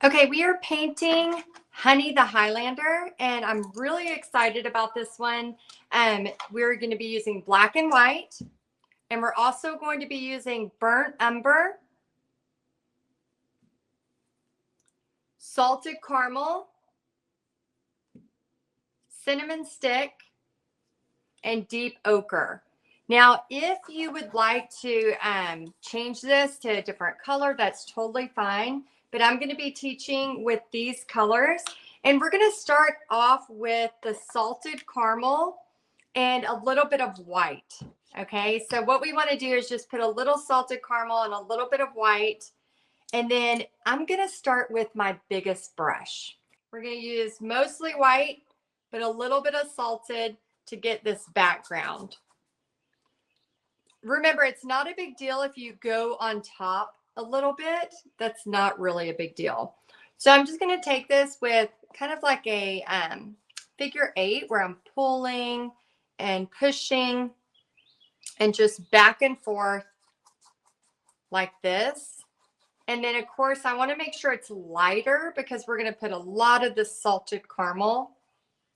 Okay, we are painting Honey the Highlander, and I'm really excited about this one. We're going to be using black and white, and we're also going to be using burnt umber, salted caramel, cinnamon stick, and deep ochre. Now, if you would like to change this to a different color, that's totally fine. But I'm going to be teaching with these colors. And we're going to start off with the salted caramel and a little bit of white. Okay, so what we want to do is just put a little salted caramel and a little bit of white. And then I'm going to start with my biggest brush. We're going to use mostly white, but a little bit of salted to get this background. Remember, it's not a big deal if you go on top a little bit. That's not really a big deal. So I'm just going to take this with kind of like a figure 8 where I'm pulling and pushing and just back and forth like this. And then, of course, I want to make sure it's lighter because we're going to put a lot of the salted caramel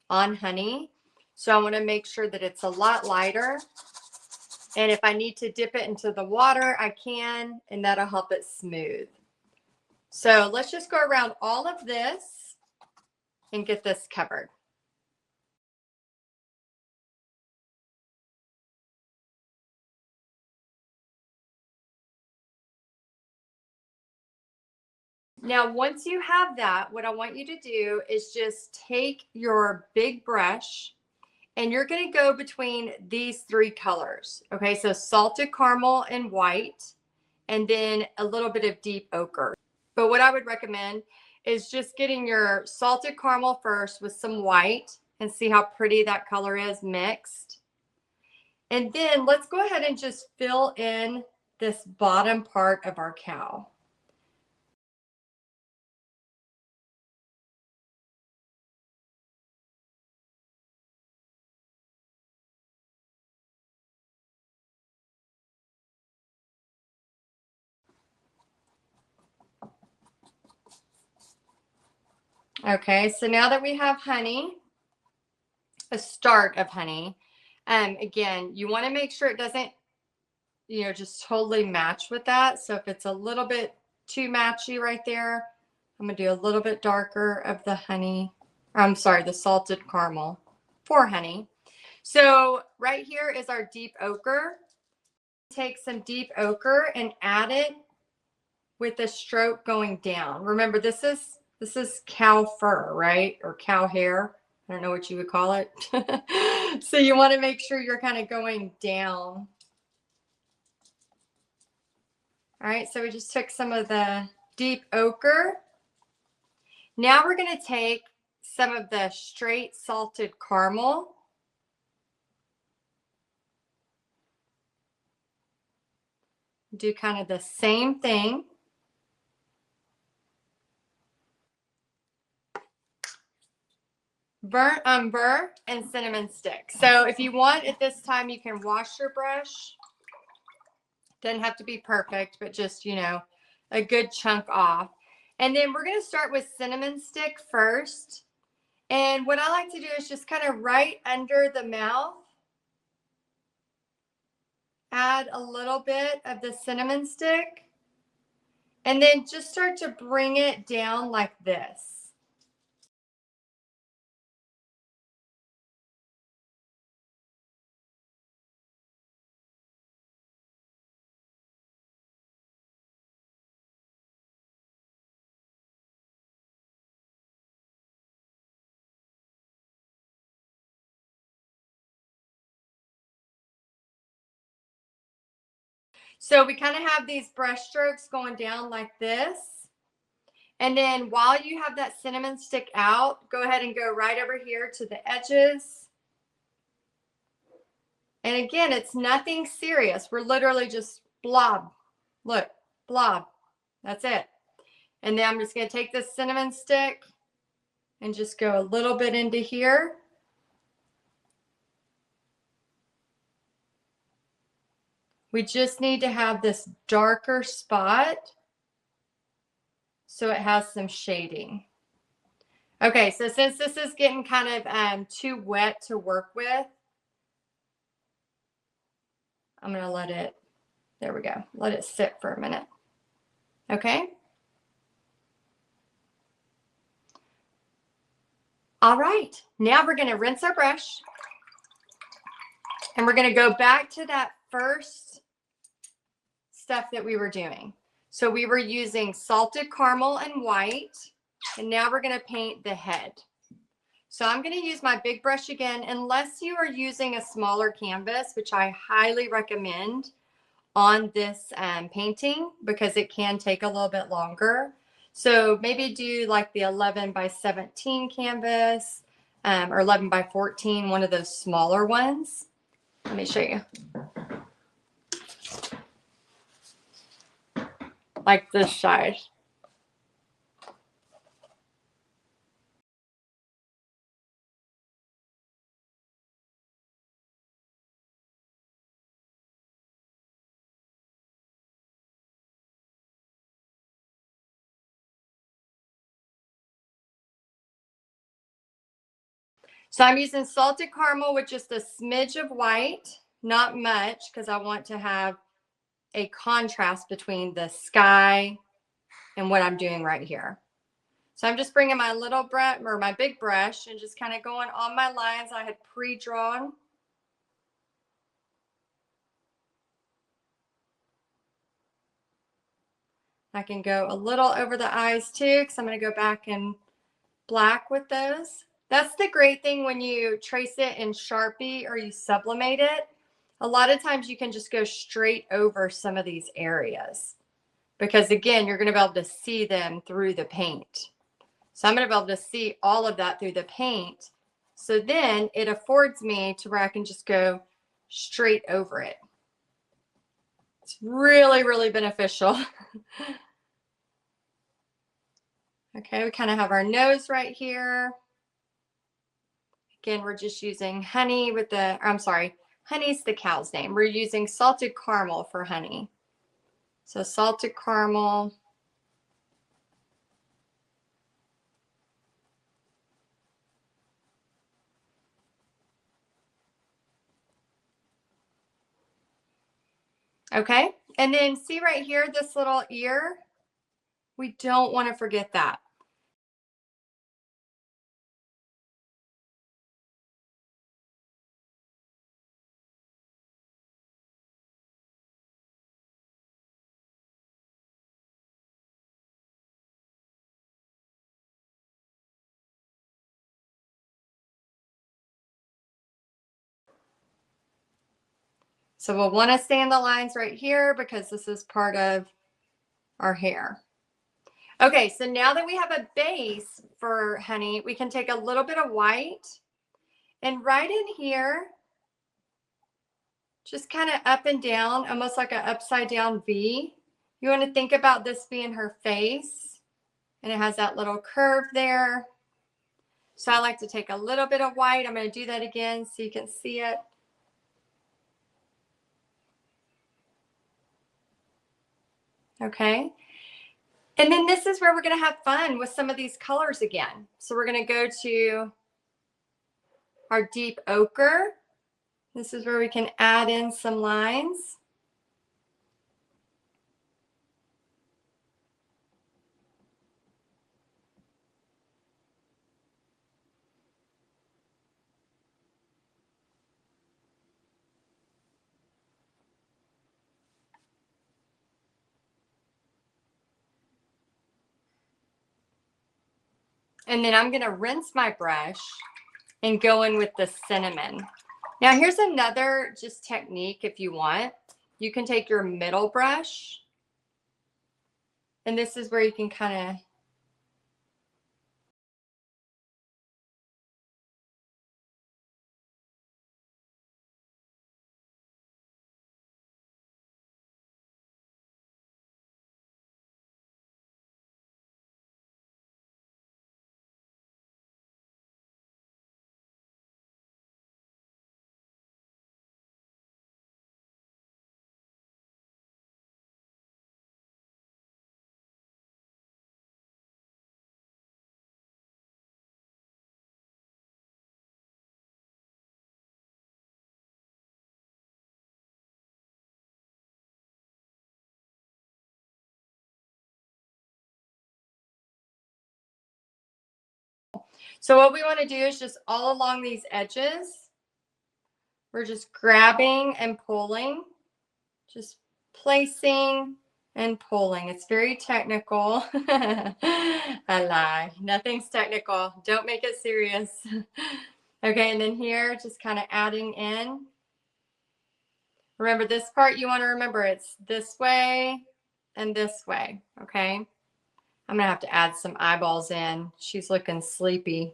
on honey. So I want to make sure that it's a lot lighter. And if I need to dip it into the water, I can, and that'll help it smooth. So let's just go around all of this and get this covered. Now, once you have that, what I want you to do is just take your big brush and you're going to go between these 3 colors. Okay, so salted caramel and white, and then a little bit of deep ochre. But what I would recommend is just getting your salted caramel first with some white and see how pretty that color is mixed. And then let's go ahead and just fill in this bottom part of our cow. Okay, so now that we have honey, a start of honey, again, you want to make sure it doesn't, just totally match with that. So if it's a little bit too matchy right there, I'm going to do a little bit darker of the honey. I'm sorry, the salted caramel for honey. So right here is our deep ochre. Take some deep ochre and add it with the stroke going down. Remember, this is cow fur, right? Or cow hair. I don't know what you would call it. So you want to make sure you're kind of going down. All right, so we just took some of the deep ochre. Now we're going to take some of the straight salted caramel. Do kind of the same thing. Burnt umber and cinnamon stick. So if you want at this time, you can wash your brush. Doesn't have to be perfect, but just, a good chunk off. And then we're going to start with cinnamon stick first. And what I like to do is just kind of right under the mouth, add a little bit of the cinnamon stick, and then just start to bring it down like this. So we kind of have these brush strokes going down like this. And then while you have that cinnamon stick out, go ahead and go right over here to the edges. And again, it's nothing serious. We're literally just blob. Look, blob. That's it. And then I'm just going to take this cinnamon stick and just go a little bit into here. We just need to have this darker spot so it has some shading. Okay, so since this is getting kind of too wet to work with, I'm going to let it, there we go, let it sit for a minute. Okay. All right, now we're going to rinse our brush and we're going to go back to that first stuff that we were doing. So we were using salted caramel and white, and now we're going to paint the head. So I'm going to use my big brush again, unless you are using a smaller canvas, which I highly recommend on this painting because it can take a little bit longer. So maybe do like the 11 by 17 canvas or 11 by 14, one of those smaller ones. Let me show you. Like this size. So I'm using salted caramel with just a smidge of white, not much, because I want to have a contrast between the sky and what I'm doing right here. So I'm just bringing my little brush or my big brush and just kind of going on my lines I had pre-drawn. I can go a little over the eyes too, because I'm going to go back and black with those. That's the great thing when you trace it in Sharpie or you sublimate it. A lot of times you can just go straight over some of these areas because again, you're going to be able to see them through the paint. So I'm going to be able to see all of that through the paint. So then it affords me to where I can just go straight over it. It's really, really beneficial. Okay, we kind of have our nose right here. Again, we're just using honey with the, I'm sorry, honey's the cow's name. We're using salted caramel for honey. So salted caramel. Okay, and then see right here, this little ear, we don't want to forget that. So we'll want to stay in the lines right here because this is part of our hair. Okay, so now that we have a base for honey, we can take a little bit of white and right in here, just kind of up and down, almost like an upside down V. You want to think about this being her face, and it has that little curve there. So I like to take a little bit of white. I'm going to do that again so you can see it. Okay. And then this is where we're going to have fun with some of these colors again. So we're going to go to our deep ochre. This is where we can add in some lines. And then I'm going to rinse my brush and go in with the cinnamon. Now here's another just technique if you want. You can take your middle brush, and this is where you can kind of So what we want to do is just all along these edges, we're just grabbing and pulling, just placing and pulling. It's very technical. I lie. Nothing's technical. Don't make it serious. Okay, and then here, just kind of adding in. Remember this part, you want to remember it's this way and this way, okay? I'm going to have to add some eyeballs in. She's looking sleepy.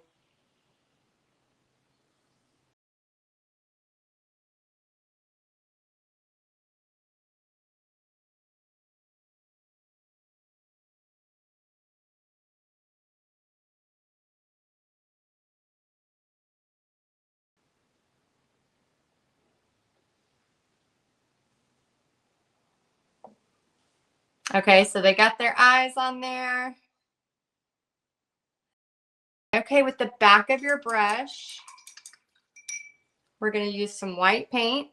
Okay, so they got their eyes on there. Okay, with the back of your brush, we're going to use some white paint.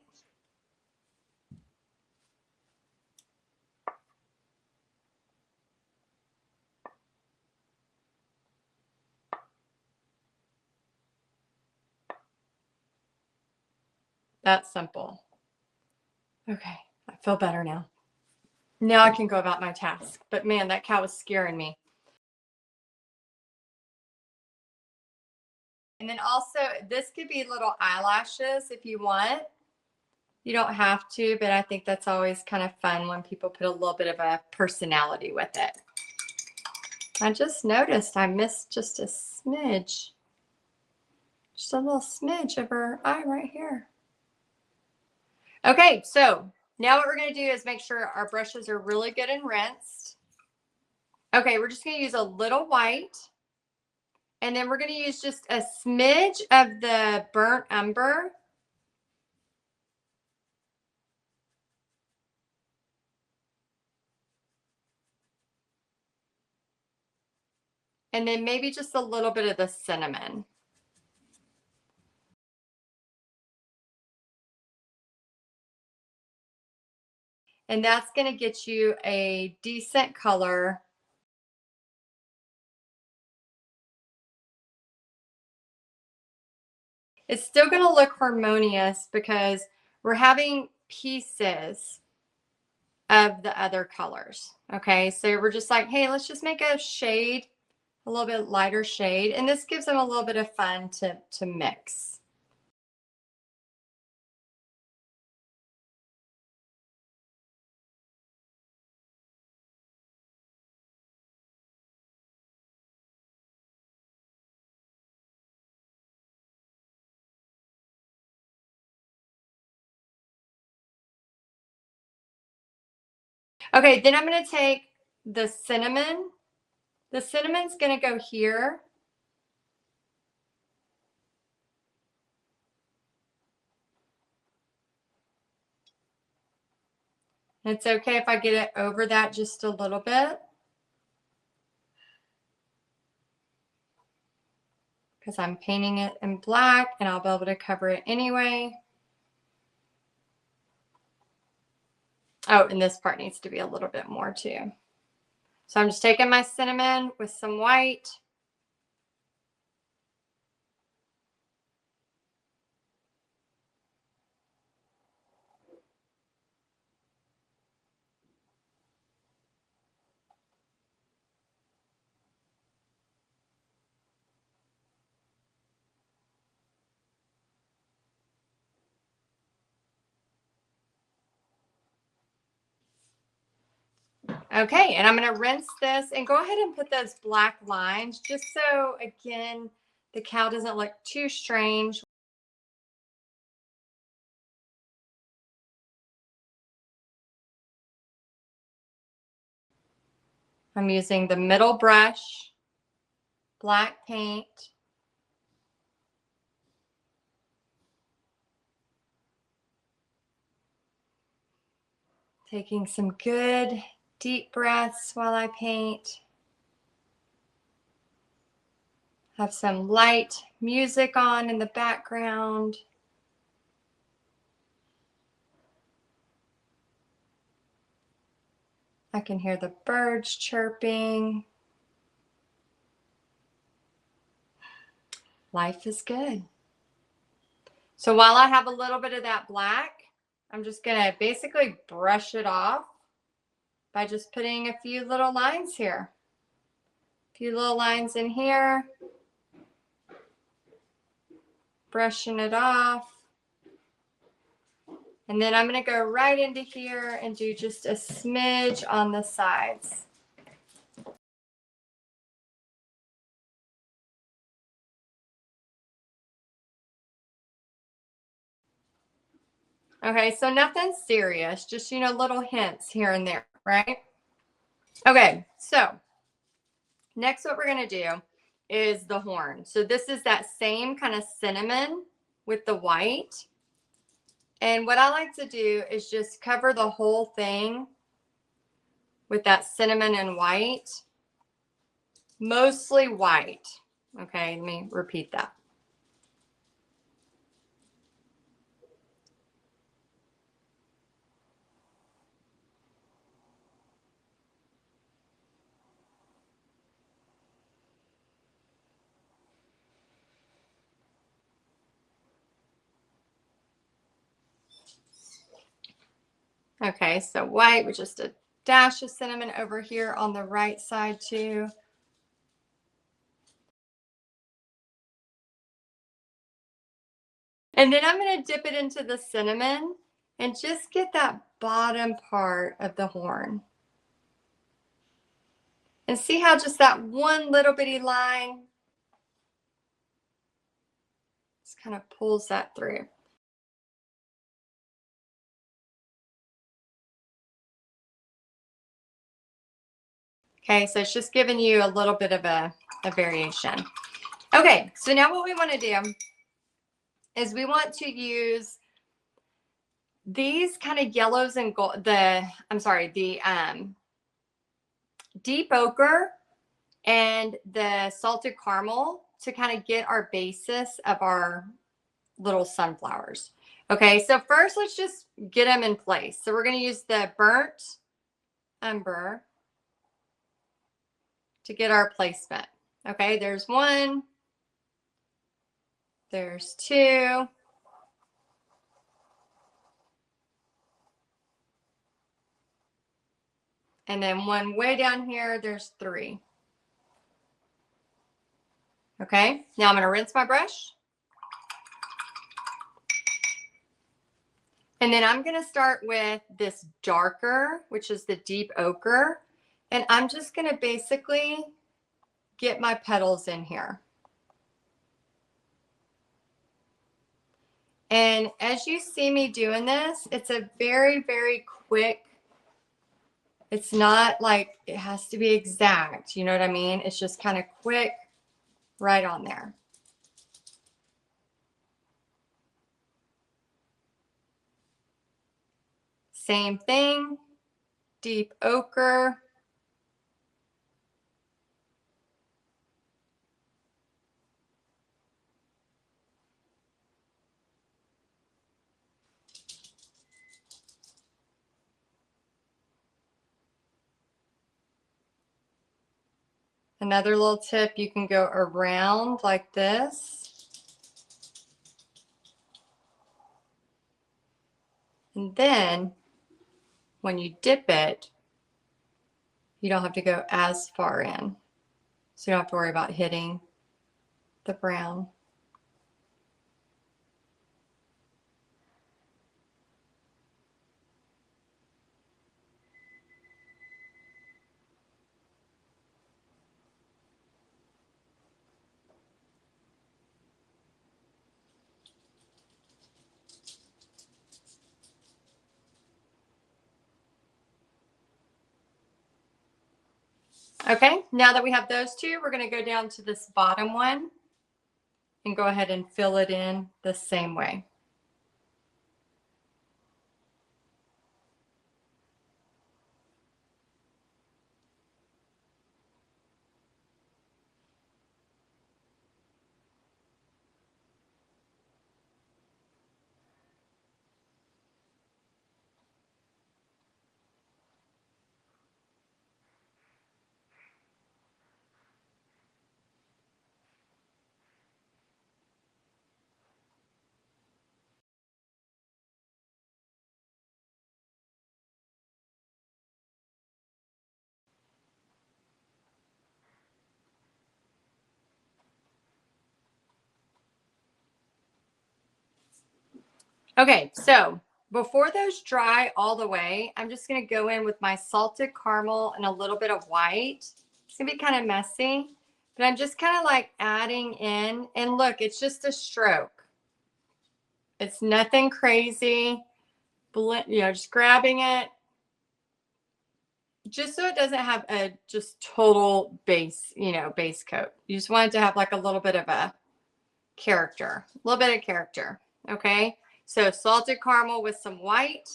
That's simple. Okay, I feel better now. Now I can go about my task. But man, that cow was scaring me. And then also, this could be little eyelashes if you want. You don't have to, but I think that's always kind of fun when people put a little bit of a personality with it. I just noticed I missed just a smidge. Just a little smidge of her eye right here. Okay, so now what we're going to do is make sure our brushes are really good and rinsed. Okay, we're just going to use a little white. And then we're going to use just a smidge of the burnt umber. And then maybe just a little bit of the cinnamon. And that's going to get you a decent color. It's still going to look harmonious because we're having pieces of the other colors. Okay, so we're just like, hey, let's just make a shade, a little bit lighter shade. And this gives them a little bit of fun to mix. Okay, then I'm going to take the cinnamon. The cinnamon's going to go here. It's okay if I get it over that just a little bit, because I'm painting it in black and I'll be able to cover it anyway. Oh, and this part needs to be a little bit more too. So I'm just taking my cinnamon with some white. Okay, and I'm going to rinse this and go ahead and put those black lines just so, again, the cow doesn't look too strange. I'm using the middle brush, black paint. Taking some good deep breaths while I paint. Have some light music on in the background. I can hear the birds chirping. life is good. So while I have a little bit of that black, I'm just gonna basically brush it off by just putting a few little lines here. A few little lines in here. Brushing it off. And then I'm gonna go right into here and do just a smidge on the sides. Okay, so nothing serious, just, little hints here and there, right? Okay, so next what we're gonna do is the horn. So this is that same kind of cinnamon with the white. And what I like to do is just cover the whole thing with that cinnamon and white, mostly white. Okay, let me repeat that. Okay, so white with just a dash of cinnamon over here on the right side too. And then I'm going to dip it into the cinnamon and just get that bottom part of the horn. And see how just that one little bitty line just kind of pulls that through. Okay, so it's just giving you a little bit of a variation. Okay, so now what we want to do is we want to use these kind of yellows and gold, the deep ochre and the salted caramel to kind of get our basis of our little sunflowers. Okay, so first let's just get them in place. So we're going to use the burnt umber to get our placement. Okay, there's one, there's two, and then one way down here, there's three. Okay, now I'm going to rinse my brush. And then I'm going to start with this darker, which is the deep ochre. And I'm just going to basically get my petals in here. And as you see me doing this, it's a very, very quick, it's not like it has to be exact. You know what I mean? It's just kind of quick right on there. Same thing, deep ochre. Another little tip, you can go around like this. And then when you dip it, you don't have to go as far in. So you don't have to worry about hitting the brown. Okay, now that we have those two, we're going to go down to this bottom one and go ahead and fill it in the same way. Okay, so before those dry all the way, I'm just going to go in with my salted caramel and a little bit of white. It's going to be kind of messy, but I'm just kind of like adding in. And look, it's just a stroke. It's nothing crazy. Just grabbing it, just so it doesn't have a just total base, base coat. You just want it to have like a little bit of a character, a little bit of character. Okay. So salted caramel with some white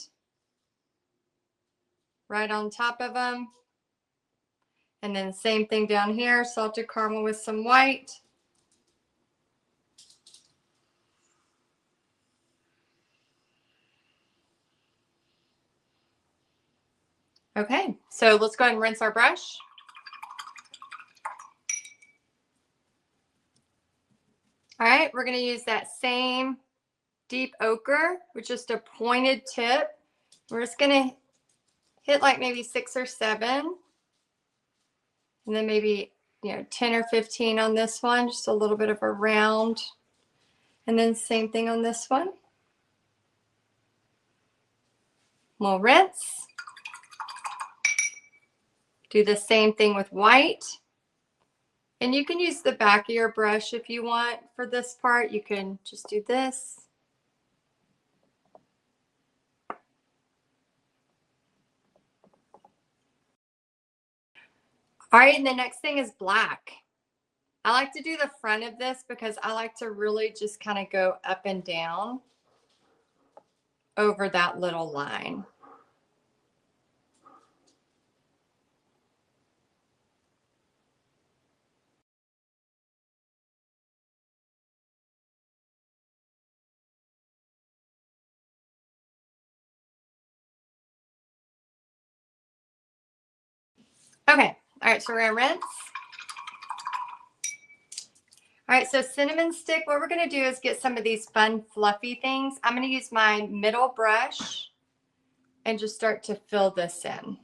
right on top of them. And then same thing down here, salted caramel with some white. Okay, so let's go ahead and rinse our brush. All right, we're going to use that same deep ochre with just a pointed tip. We're just going to hit like maybe 6 or 7. And then maybe, 10 or 15 on this one, just a little bit of a round. And then same thing on this one. We'll rinse. Do the same thing with white. And you can use the back of your brush if you want for this part. You can just do this. All right, and the next thing is black. I like to do the front of this because I like to really just kind of go up and down over that little line. Okay, all right, so we're gonna rinse. All right, so cinnamon stick, what we're gonna do is get some of these fun fluffy things. I'm gonna use my middle brush and just start to fill this in.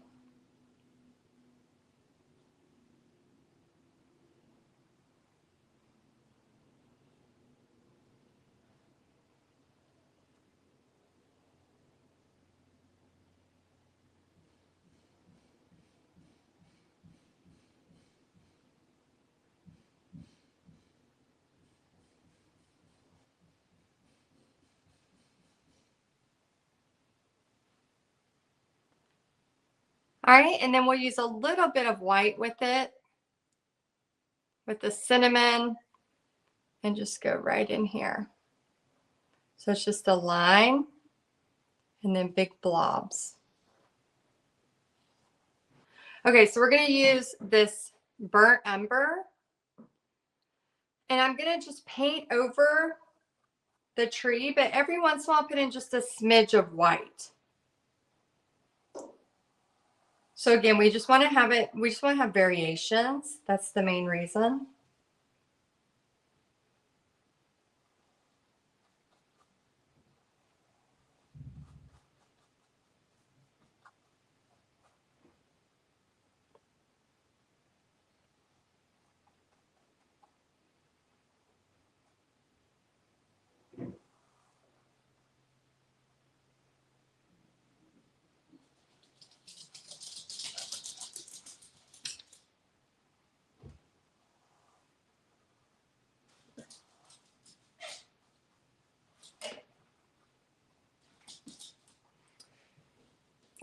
All right, and then we'll use a little bit of white with it, with the cinnamon, and just go right in here. So it's just a line and then big blobs. Okay, so we're gonna use this burnt umber, and I'm gonna just paint over the tree, but every once in a while I'll put in just a smidge of white. So again, we just want to have variations. That's the main reason.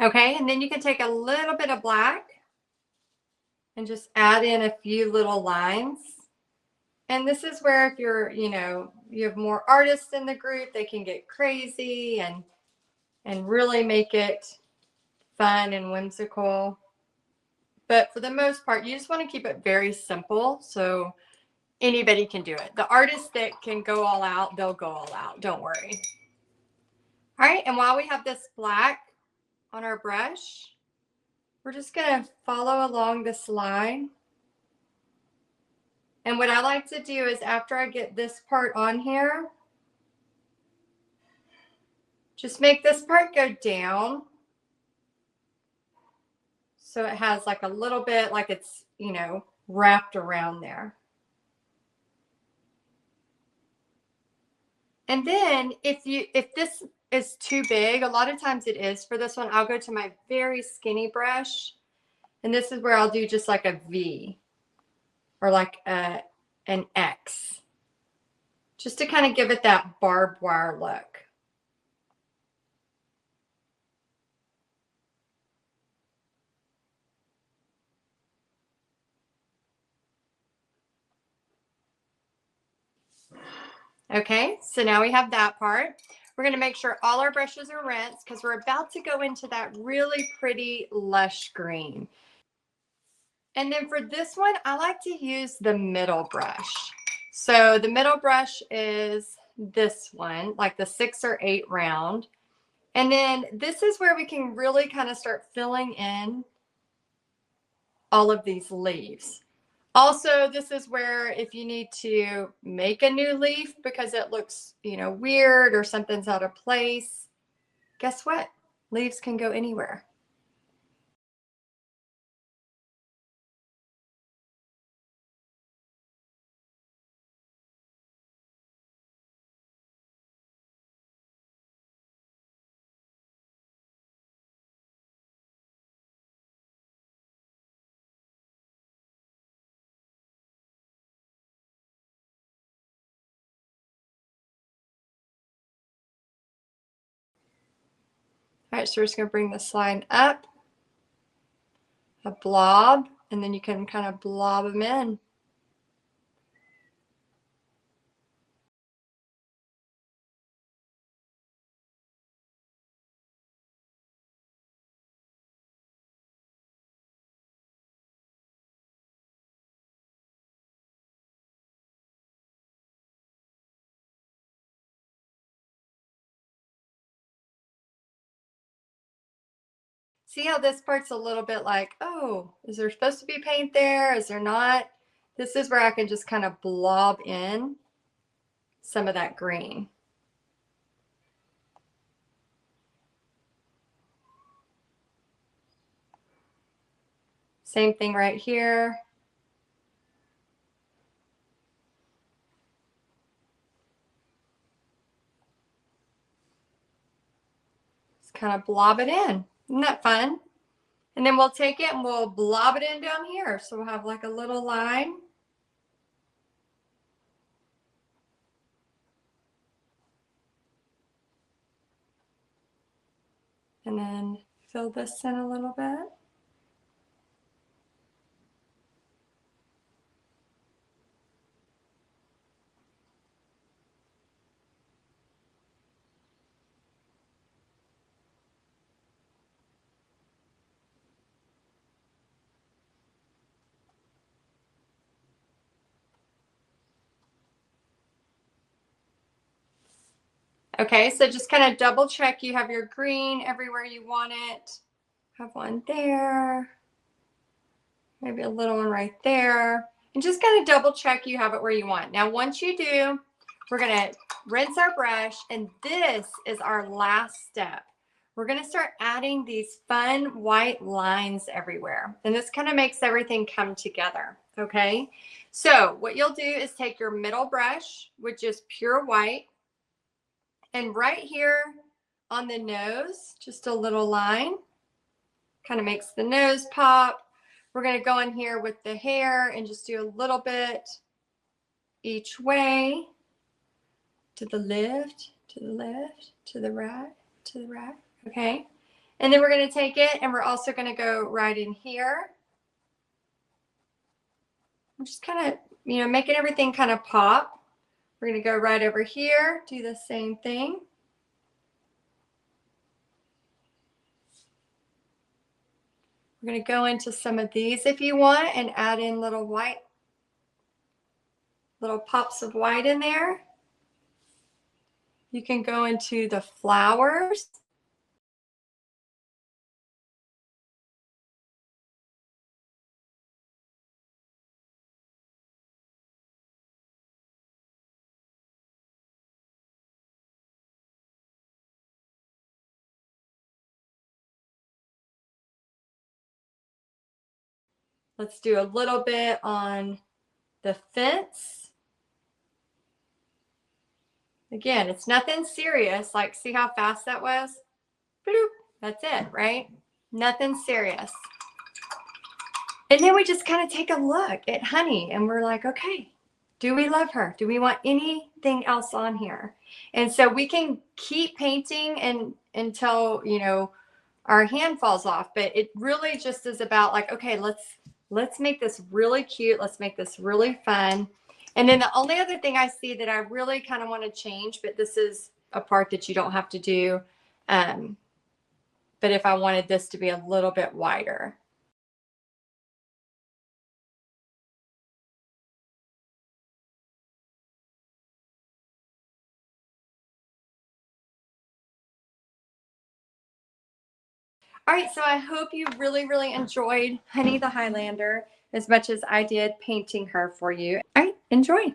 Okay, and then you can take a little bit of black and just add in a few little lines. And this is where if you're, you have more artists in the group, they can get crazy and really make it fun and whimsical. But for the most part, you just want to keep it very simple so anybody can do it. The artists that can go all out, they'll go all out. Don't worry. All right, and while we have this black on our brush, we're just going to follow along this line. And what I like to do is after I get this part on here, just make this part go down. So it has like a little bit like it's, wrapped around there. And then if is too big. A lot of times it is for this one. I'll go to my very skinny brush, and this is where I'll do just like a V or like an X, just to kind of give it that barbed wire look. Okay, so now we have that part. We're going to make sure all our brushes are rinsed because we're about to go into that really pretty lush green. And then for this one, I like to use the middle brush. So the middle brush is this one, like the 6 or 8 round. And then this is where we can really kind of start filling in all of these leaves. Also, this is where if you need to make a new leaf because it looks, weird or something's out of place, guess what? Leaves can go anywhere. All right, so we're just going to bring this line up, a blob, and then you can kind of blob them in. See how this part's a little bit like, oh, is there supposed to be paint there? Is there not? This is where I can just kind of blob in some of that green. Same thing right here. Just kind of blob it in. Isn't that fun? And then we'll take it and we'll blob it in down here. So we'll have like a little line. And then fill this in a little bit. Okay, so just kind of double check you have your green everywhere you want it. Have one there, maybe a little one right there. And just kind of double check you have it where you want. Now, once you do, we're gonna rinse our brush, and this is our last step. We're gonna start adding these fun white lines everywhere. And this kind of makes everything come together, okay? So what you'll do is take your middle brush, which is pure white, and right here on the nose, just a little line, kind of makes the nose pop. We're going to go in here with the hair and just do a little bit each way, to the left, to the left, to the right, to the right. Okay. And then we're going to take it and we're also going to go right in here. I'm just kind of, making everything kind of pop. We're going to go right over here, do the same thing. We're going to go into some of these if you want and add in little pops of white in there. You can go into the flowers. Let's do a little bit on the fence. Again, it's nothing serious. Like, see how fast that was? Bloop. That's it, right? Nothing serious. And then we just kind of take a look at Honey and we're like, okay, do we love her? Do we want anything else on here? And so we can keep painting and until, you know, our hand falls off, but it really just is about like, okay, let's make this really cute. Let's make this really fun. And then the only other thing I see that I really kind of want to change, but this is a part that you don't have to do. But if I wanted this to be a little bit wider. All right, so I hope you really, really enjoyed Honey the Highlander as much as I did painting her for you. All right, enjoy.